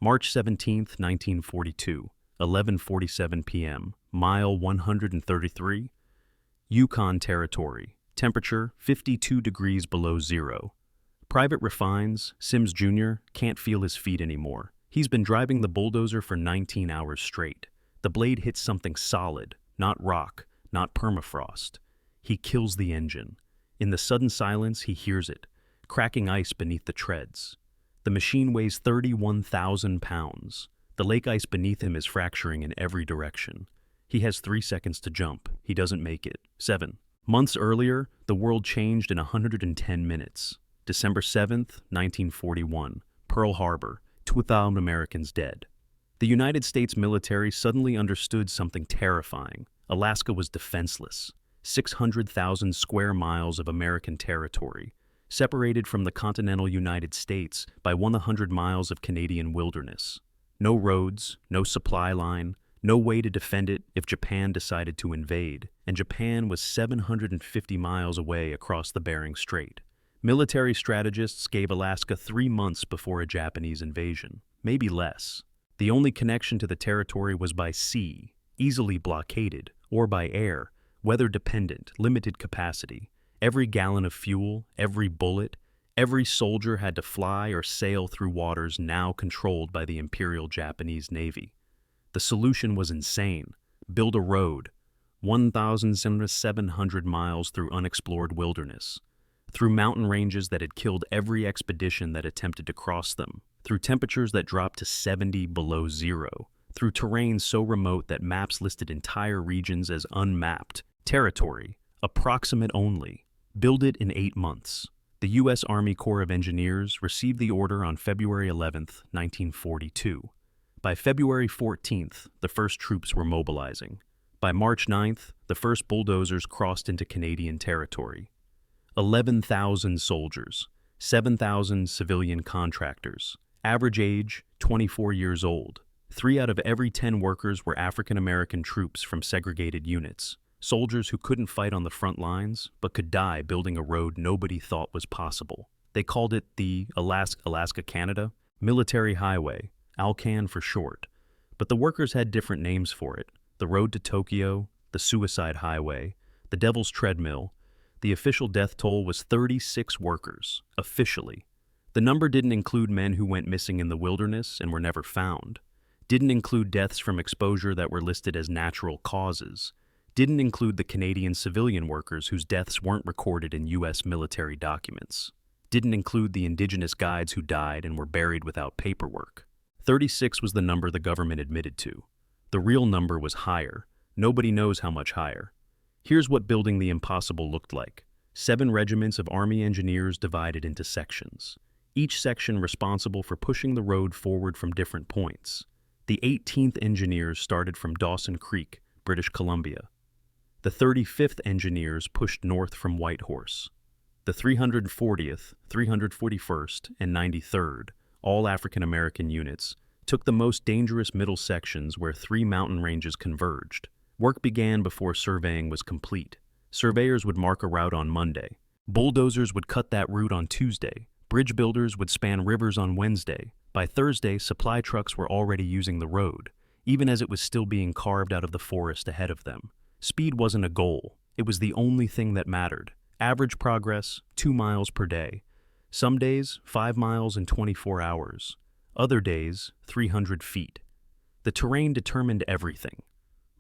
March 17, 1942, 11:47 p.m., mile 133, Yukon Territory, temperature 52 degrees below zero. Private Refines, Sims Jr., can't feel his feet anymore. He's been driving the bulldozer for 19 hours straight. The blade hits something solid, not rock, not permafrost. He kills the engine. In the sudden silence, he hears it, cracking ice beneath the treads. The machine weighs 31,000 pounds. The lake ice beneath him is fracturing in every direction. He has 3 seconds to jump. He doesn't make it. 7. Months earlier, the world changed in 110 minutes. December 7th, 1941, Pearl Harbor, 2,000 Americans dead. The United States military suddenly understood something terrifying. Alaska was defenseless. 600,000 square miles of American territory, separated from the continental United States by 100 miles of Canadian wilderness. No roads, no supply line, no way to defend it if Japan decided to invade, and Japan was 750 miles away across the Bering Strait. Military strategists gave Alaska 3 months before a Japanese invasion, maybe less. The only connection to the territory was by sea, easily blockaded, or by air, weather-dependent, limited capacity. Every gallon of fuel, every bullet, every soldier had to fly or sail through waters now controlled by the Imperial Japanese Navy. The solution was insane. Build a road, 1,700 miles through unexplored wilderness, through mountain ranges that had killed every expedition that attempted to cross them, through temperatures that dropped to 70 below zero, through terrain so remote that maps listed entire regions as unmapped, territory, approximate only. Build it in 8 months. The U.S. Army Corps of Engineers received the order on February 11, 1942. By February 14th, the first troops were mobilizing. By March 9th, the first bulldozers crossed into Canadian territory. 11,000 soldiers, 7,000 civilian contractors. Average age, 24 years old. 3 out of every 10 workers were African American troops from segregated units. Soldiers who couldn't fight on the front lines, but could die building a road nobody thought was possible. They called it the Alaska-Canada Military Highway, Alcan for short. But the workers had different names for it. The Road to Tokyo, the Suicide Highway, the Devil's Treadmill. The official death toll was 36 workers, officially. The number didn't include men who went missing in the wilderness and were never found. Didn't include deaths from exposure that were listed as natural causes. Didn't include the Canadian civilian workers whose deaths weren't recorded in U.S. military documents. Didn't include the indigenous guides who died and were buried without paperwork. 36 was the number the government admitted to. The real number was higher. Nobody knows how much higher. Here's what building the impossible looked like. 7 regiments of Army engineers divided into sections. Each section responsible for pushing the road forward from different points. The 18th Engineers started from Dawson Creek, British Columbia. The 35th Engineers pushed north from Whitehorse. The 340th, 341st, and 93rd, all African American units, took the most dangerous middle sections where 3 mountain ranges converged. Work began before surveying was complete. Surveyors would mark a route on Monday. Bulldozers would cut that route on Tuesday. Bridge builders would span rivers on Wednesday. By Thursday, supply trucks were already using the road, even as it was still being carved out of the forest ahead of them. Speed wasn't a goal. It was the only thing that mattered. Average progress, 2 miles per day. Some days, 5 miles in 24 hours. Other days, 300 feet. The terrain determined everything.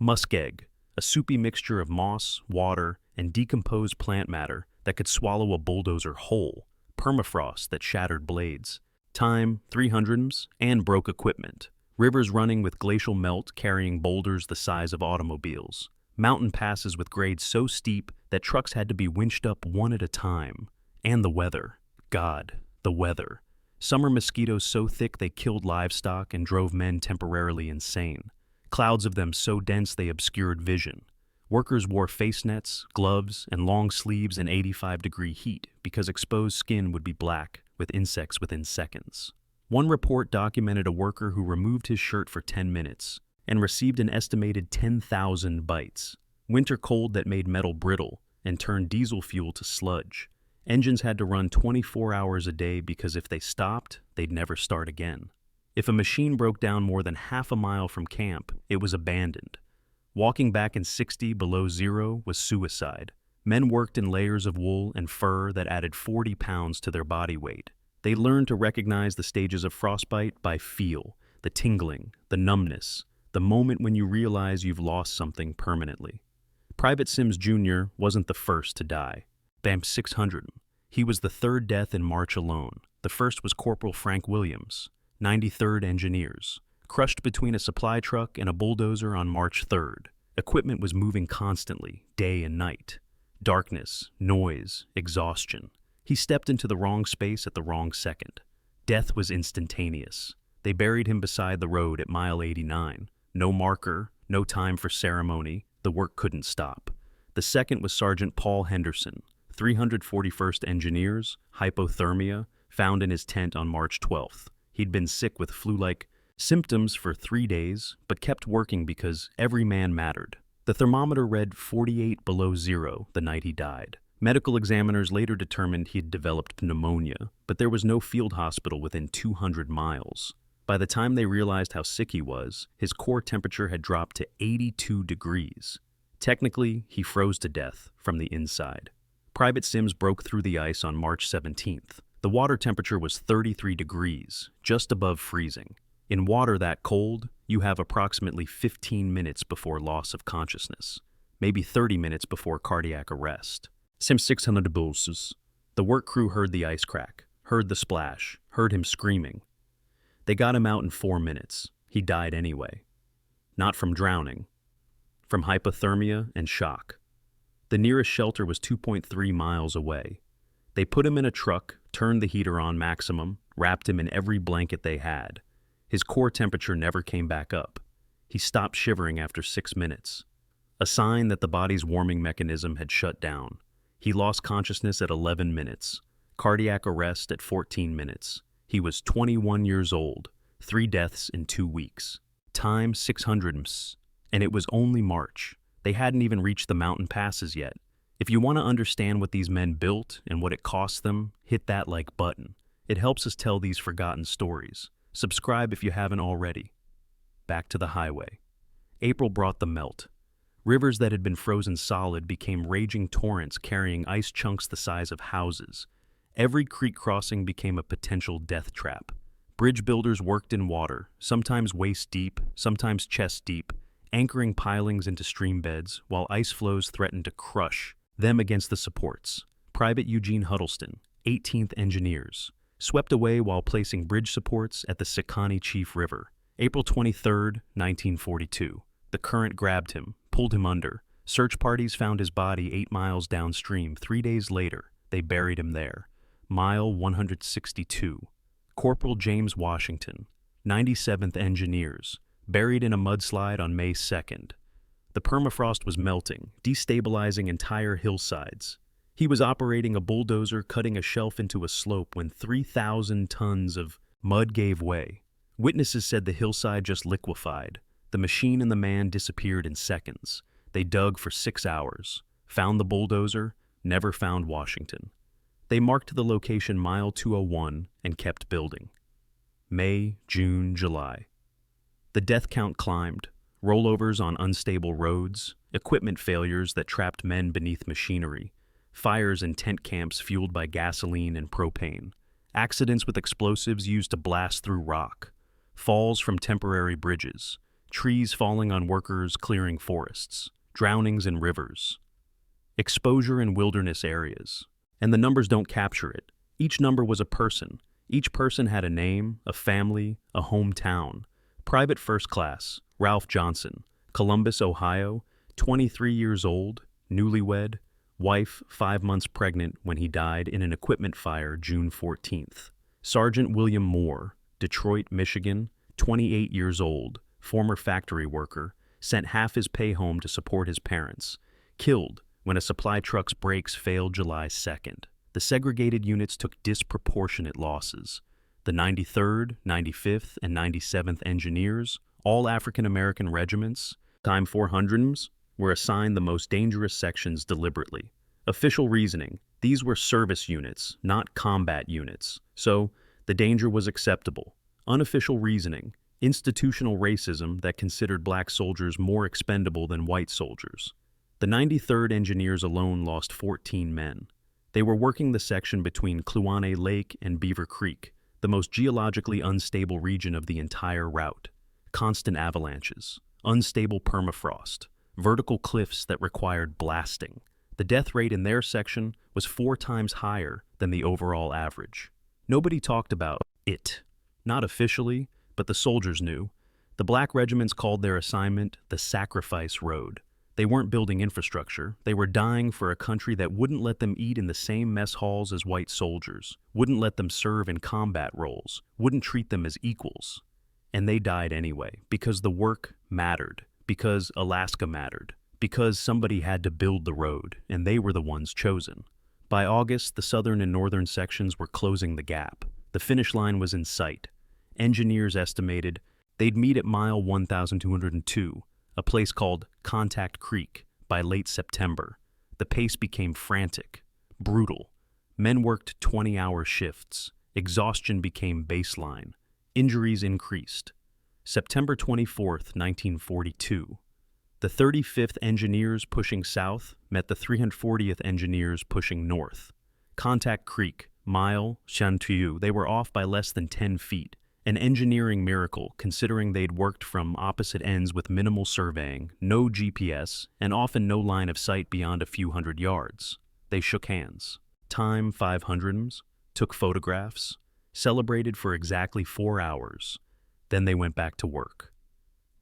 Muskeg, a soupy mixture of moss, water, and decomposed plant matter that could swallow a bulldozer whole. Permafrost that shattered blades. Time, 300s, and broke equipment. Rivers running with glacial melt carrying boulders the size of automobiles. Mountain passes with grades so steep that trucks had to be winched up one at a time. And the weather. God, the weather. Summer mosquitoes so thick they killed livestock and drove men temporarily insane. Clouds of them so dense they obscured vision. Workers wore face nets, gloves, and long sleeves in 85-degree heat because exposed skin would be black with insects within seconds. One report documented a worker who removed his shirt for 10 minutes and received an estimated 10,000 bites. Winter cold that made metal brittle and turned diesel fuel to sludge. Engines had to run 24 hours a day because if they stopped, they'd never start again. If a machine broke down more than half a mile from camp, it was abandoned. Walking back in 60 below zero was suicide. Men worked in layers of wool and fur that added 40 pounds to their body weight. They learned to recognize the stages of frostbite by feel, the tingling, the numbness, the moment when you realize you've lost something permanently. Private Sims Jr. wasn't the first to die. BAMP 600. He was the third death in March alone. The first was Corporal Frank Williams, 93rd Engineers, crushed between a supply truck and a bulldozer on March 3rd. Equipment was moving constantly, day and night. Darkness, noise, exhaustion. He stepped into the wrong space at the wrong second. Death was instantaneous. They buried him beside the road at mile 89. No marker, no time for ceremony. The work couldn't stop. The second was Sergeant Paul Henderson, 341st Engineers, hypothermia, found in his tent on March 12th. He'd been sick with flu-like symptoms for 3 days, but kept working because every man mattered. The thermometer read 48 below zero the night he died. Medical examiners later determined he had developed pneumonia, but there was no field hospital within 200 miles. By the time they realized how sick he was, his core temperature had dropped to 82 degrees. Technically, he froze to death from the inside. Private Sims broke through the ice on March 17th. The water temperature was 33 degrees, just above freezing. In water that cold, you have approximately 15 minutes before loss of consciousness, maybe 30 minutes before cardiac arrest. Sim 600 bulls. The work crew heard the ice crack, heard the splash, heard him screaming. They got him out in 4 minutes. He died anyway. Not from drowning, from hypothermia and shock. The nearest shelter was 2.3 miles away. They put him in a truck, turned the heater on maximum, wrapped him in every blanket they had. His core temperature never came back up. He stopped shivering after 6 minutes, a sign that the body's warming mechanism had shut down. He lost consciousness at 11 minutes, cardiac arrest at 14 minutes. He was 21 years old, 3 deaths in 2 weeks. Time 600 ms, and it was only March. They hadn't even reached the mountain passes yet. If you want to understand what these men built and what it cost them, hit that like button. It helps us tell these forgotten stories. Subscribe if you haven't already. Back to the highway. April brought the melt. Rivers that had been frozen solid became raging torrents carrying ice chunks the size of houses. Every creek crossing became a potential death trap. Bridge builders worked in water, sometimes waist deep, sometimes chest deep, anchoring pilings into stream beds while ice flows threatened to crush them against the supports. Private Eugene Huddleston, 18th Engineers, swept away while placing bridge supports at the Sakani Chief River. April 23, 1942. The current grabbed him, pulled him under. Search parties found his body 8 miles downstream. 3 days later, they buried him there. Mile 162. Corporal James Washington, 97th Engineers, buried in a mudslide on May 2nd. The permafrost was melting, destabilizing entire hillsides. He was operating a bulldozer cutting a shelf into a slope when 3,000 tons of mud gave way. Witnesses said the hillside just liquefied. The machine and the man disappeared in seconds. They dug for 6 hours, found the bulldozer, never found Washington. They marked the location mile 201 and kept building. May, June, July. The death count climbed. Rollovers on unstable roads, equipment failures that trapped men beneath machinery, fires in tent camps fueled by gasoline and propane, accidents with explosives used to blast through rock, falls from temporary bridges, trees falling on workers clearing forests, drownings in rivers, exposure in wilderness areas. And the numbers don't capture it. Each number was a person. Each person had a name, a family, a hometown. Private First Class, Ralph Johnson, Columbus, Ohio, 23 years old, newlywed, wife 5 months pregnant when he died in an equipment fire June 14th. Sergeant William Moore, Detroit, Michigan, 28 years old, former factory worker, sent half his pay home to support his parents, killed when a supply truck's brakes failed July 2nd. The segregated units took disproportionate losses. The 93rd, 95th, and 97th Engineers, all African-American regiments, time 400s, were assigned the most dangerous sections deliberately. Official reasoning: these were service units, not combat units, so the danger was acceptable. Unofficial reasoning: institutional racism that considered black soldiers more expendable than white soldiers. The 93rd Engineers alone lost 14 men. They were working the section between Kluane Lake and Beaver Creek, the most geologically unstable region of the entire route. Constant avalanches, unstable permafrost, vertical cliffs that required blasting. The death rate in their section was 4 times higher than the overall average. Nobody talked about it. Not officially, but the soldiers knew. The black regiments called their assignment the Sacrifice Road. They weren't building infrastructure. They were dying for a country that wouldn't let them eat in the same mess halls as white soldiers, wouldn't let them serve in combat roles, wouldn't treat them as equals. And they died anyway, because the work mattered, because Alaska mattered, because somebody had to build the road, and they were the ones chosen. By August, the southern and northern sections were closing the gap. The finish line was in sight. Engineers estimated they'd meet at mile 1,202, a place called Contact Creek, by late September. The pace became frantic, brutal. Men worked 20-hour shifts. Exhaustion became baseline. Injuries increased. September 24, 1942. The 35th Engineers pushing south met the 340th Engineers pushing north. Contact Creek, mile, Shantuyu, they were off by less than 10 feet. An engineering miracle, considering they'd worked from opposite ends with minimal surveying, no GPS, and often no line of sight beyond a few hundred yards. They shook hands. Time 500s, took photographs, celebrated for exactly 4 hours. Then they went back to work.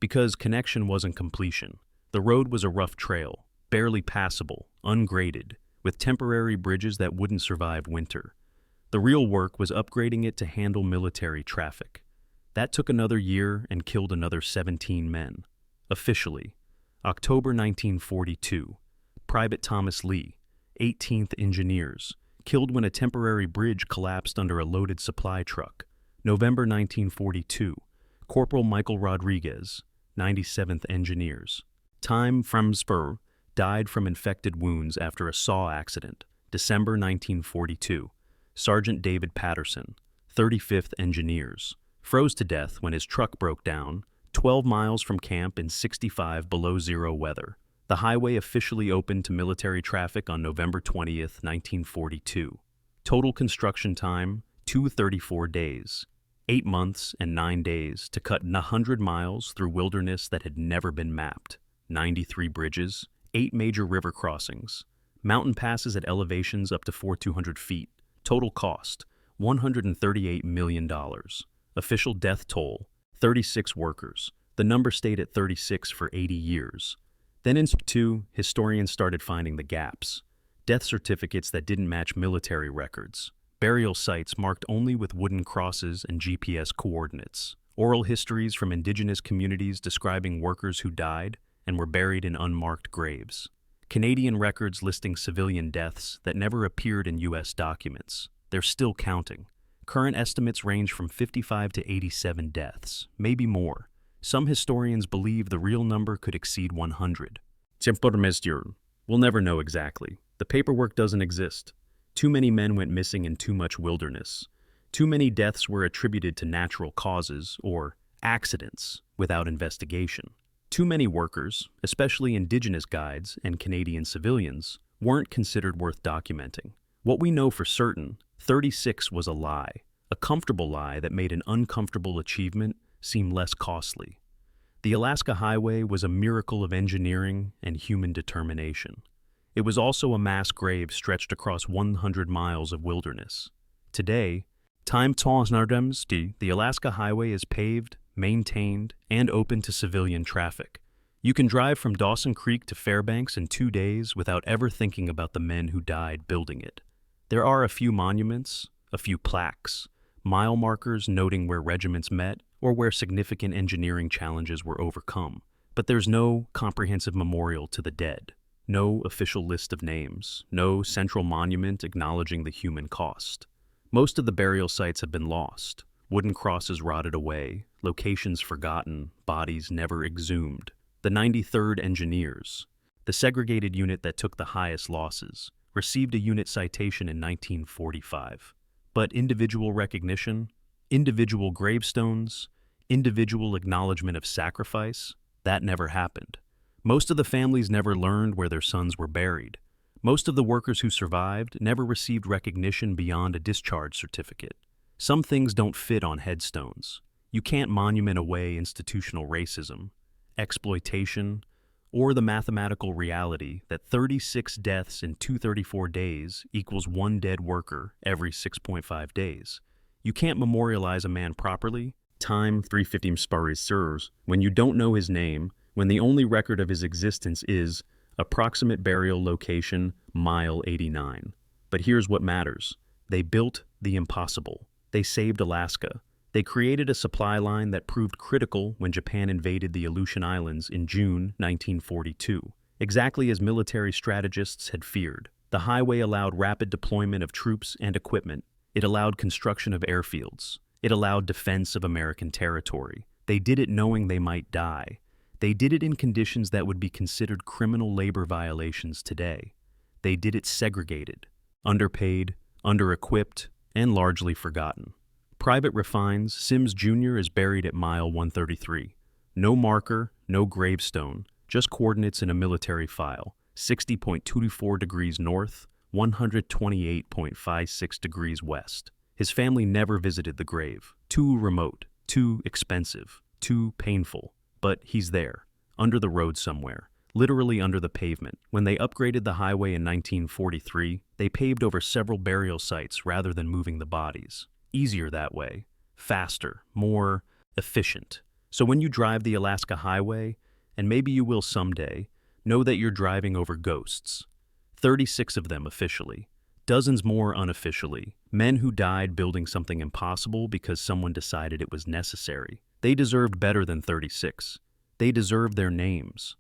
Because connection wasn't completion. The road was a rough trail, barely passable, ungraded, with temporary bridges that wouldn't survive winter. The real work was upgrading it to handle military traffic. That took another year and killed another 17 men. Officially, October 1942, Private Thomas Lee, 18th Engineers, killed when a temporary bridge collapsed under a loaded supply truck. November 1942, Corporal Michael Rodriguez, 97th Engineers. Time from Spur, died from infected wounds after a saw accident. December 1942. Sergeant David Patterson, 35th Engineers, froze to death when his truck broke down 12 miles from camp in 65 below zero weather. The highway officially opened to military traffic on November 20th, 1942. Total construction time, 234 days. 8 months and 9 days to cut 100 miles through wilderness that had never been mapped. 93 bridges, 8 major river crossings, mountain passes at elevations up to 4,200 feet. Total cost, $138 million. Official death toll, 36 workers. The number stayed at 36 for 80 years. Then in 2, historians started finding the gaps. Death certificates that didn't match military records. Burial sites marked only with wooden crosses and GPS coordinates. Oral histories from indigenous communities describing workers who died and were buried in unmarked graves. Canadian records listing civilian deaths that never appeared in U.S. documents. They're still counting. Current estimates range from 55 to 87 deaths, maybe more. Some historians believe the real number could exceed 100. We'll never know exactly. The paperwork doesn't exist. Too many men went missing in too much wilderness. Too many deaths were attributed to natural causes or accidents without investigation. Too many workers, especially Indigenous guides and Canadian civilians, weren't considered worth documenting. What we know for certain, 36 was a lie, a comfortable lie that made an uncomfortable achievement seem less costly. The Alaska Highway was a miracle of engineering and human determination. It was also a mass grave stretched across 100 miles of wilderness. Today, the Alaska Highway is paved, maintained, and open to civilian traffic. You can drive from Dawson Creek to Fairbanks in 2 days without ever thinking about the men who died building it. There are a few monuments, a few plaques, mile markers noting where regiments met or where significant engineering challenges were overcome, but there's no comprehensive memorial to the dead, no official list of names, no central monument acknowledging the human cost. Most of the burial sites have been lost. Wooden crosses rotted away, locations forgotten, bodies never exhumed. The 93rd Engineers, the segregated unit that took the highest losses, received a unit citation in 1945. But individual recognition? Individual gravestones, individual acknowledgement of sacrifice, that never happened. Most of the families never learned where their sons were buried. Most of the workers who survived never received recognition beyond a discharge certificate. Some things don't fit on headstones. You can't monument away institutional racism, exploitation, or the mathematical reality that 36 deaths in 234 days equals one dead worker every 6.5 days. You can't memorialize a man properly, time 350 Sparis serves, when you don't know his name, when the only record of his existence is approximate burial location, mile 89. But here's what matters. They built the impossible. They saved Alaska. They created a supply line that proved critical when Japan invaded the Aleutian Islands in June 1942, exactly as military strategists had feared. The highway allowed rapid deployment of troops and equipment. It allowed construction of airfields. It allowed defense of American territory. They did it knowing they might die. They did it in conditions that would be considered criminal labor violations today. They did it segregated, underpaid, under-equipped, and largely forgotten. Private Refines, Sims Jr. is buried at mile 133. No marker, no gravestone, just coordinates in a military file, 60.24 degrees north, 128.56 degrees west. His family never visited the grave. Too remote, too expensive, too painful. But he's there, under the road somewhere, literally under the pavement. When they upgraded the highway in 1943, they paved over several burial sites rather than moving the bodies. Easier that way, faster, more efficient. So when you drive the Alaska Highway, and maybe you will someday, know that you're driving over ghosts. 36 of them officially, dozens more unofficially, men who died building something impossible because someone decided it was necessary. They deserved better than 36. They deserved their names.